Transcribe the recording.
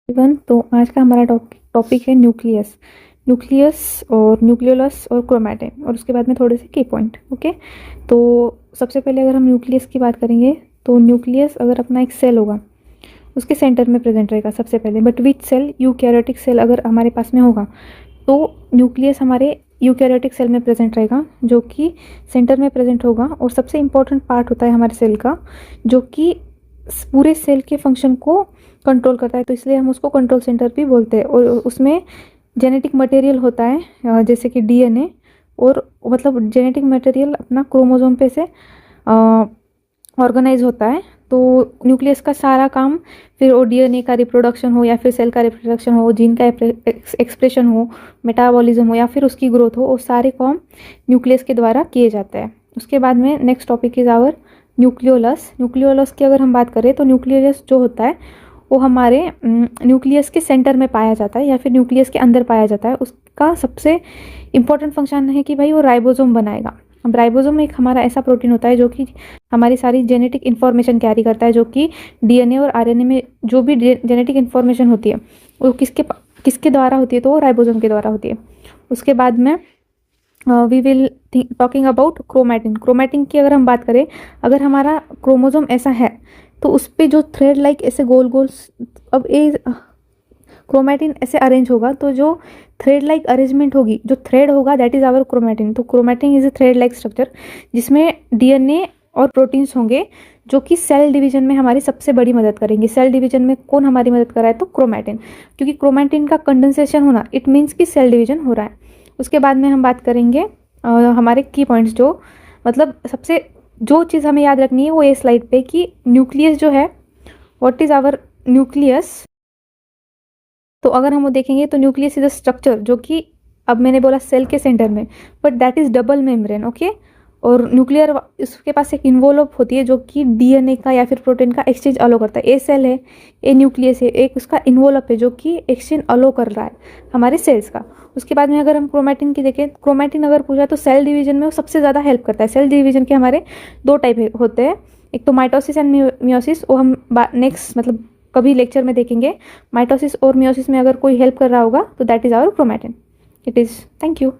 Even तो आज का हमारा टॉपिक है न्यूक्लियस। न्यूक्लियस और न्यूक्लियोलस और क्रोमैटिन, और उसके बाद में थोड़े से की पॉइंट। ओके, तो सबसे पहले अगर हम न्यूक्लियस की बात करेंगे तो न्यूक्लियस अगर अपना एक सेल होगा उसके सेंटर में प्रेजेंट रहेगा सबसे पहले। But which cell? Eukaryotic cell अगर हमारे पास में होगा तो न्यूक्लियस हमारे यूकैरियोटिक सेल में प्रेजेंट रहेगा, जो कि सेंटर में प्रेजेंट होगा। और सबसे इम्पोर्टेंट पार्ट होता है हमारे सेल का, जो कि पूरे सेल के फंक्शन को कंट्रोल करता है, तो इसलिए हम उसको कंट्रोल सेंटर भी बोलते हैं। और उसमें जेनेटिक मटेरियल होता है, जैसे कि डीएनए, और मतलब जेनेटिक मटेरियल अपना क्रोमोसोम पे से ऑर्गेनाइज होता है। तो न्यूक्लियस का सारा काम, फिर वो डीएनए का रिप्रोडक्शन हो या फिर सेल का रिप्रोडक्शन हो, जीन का एक्सप्रेशन हो, मेटाबॉलिज्म हो या फिर उसकी ग्रोथ हो, वो सारे काम न्यूक्लियस के द्वारा किए जाते हैं। उसके बाद में next topic is our nucleolus. Nucleolus की अगर हम बात करें तो न्यूक्लियोलस जो होता है वो हमारे न्यूक्लियस के सेंटर में पाया जाता है या फिर न्यूक्लियस के अंदर पाया जाता है। उसका सबसे इम्पोर्टेंट फंक्शन है कि भाई वो राइबोसोम बनाएगा। अब राइबोसोम एक हमारा ऐसा प्रोटीन होता है जो कि हमारी सारी जेनेटिक इन्फॉर्मेशन कैरी करता है, जो कि डीएनए और आरएनए में जो भी जेनेटिक इन्फॉर्मेशन होती है वो किसके द्वारा होती है, तो वो राइबोसोम के द्वारा होती है। उसके बाद में we will talking about chromatin. Chromatin की अगर हम बात करें, अगर हमारा क्रोमोसोम ऐसा है तो उस पर जो थ्रेड लाइक ऐसे गोल गोल, अब ये क्रोमैटिन ऐसे अरेंज होगा तो जो थ्रेड लाइक अरेंजमेंट होगी, जो थ्रेड होगा, दैट इज आवर क्रोमैटिन। तो chromatin is a thread like structure जिसमें डीएनए और प्रोटीन्स होंगे, जो कि सेल डिवीजन में हमारी सबसे बड़ी मदद करेंगे। सेल डिवीजन में कौन हमारी मदद कर रहा है? तो क्रोमैटिन, क्योंकि क्रोमैटिन का कंडेंसेशन होना इट मीन्स कि सेल डिवीजन हो रहा है। उसके बाद में हम बात करेंगे हमारे की पॉइंट्स, जो मतलब सबसे जो चीज़ हमें याद रखनी है वो ये स्लाइड पे, कि न्यूक्लियस जो है, व्हाट इज आवर न्यूक्लियस। तो अगर हम वो देखेंगे तो न्यूक्लियस इज अ स्ट्रक्चर जो कि, अब मैंने बोला सेल के सेंटर में, but that is double membrane. Okay, और न्यूक्लियर इसके पास एक इन्वोल्व होती है जो कि डीएनए का या फिर प्रोटीन का एक्सचेंज अलो करता है। ए सेल है, ए न्यूक्लियस है, एक उसका इन्वोल्व है जो कि एक्सचेंज अलो कर रहा है हमारे सेल्स का। उसके बाद में अगर हम क्रोमैटिन की देखें, क्रोमैटिन अगर पूछा तो सेल डिवीजन में वो सबसे ज़्यादा हेल्प करता है। सेल डिवीजन के हमारे दो टाइप होते हैं, एक तो माइटोसिस एंड मियोसिस, वो हम नेक्स्ट मतलब कभी लेक्चर में देखेंगे। माइटोसिस और मियोसिस में अगर कोई हेल्प कर रहा होगा तो that is our chromatin. It is, thank you.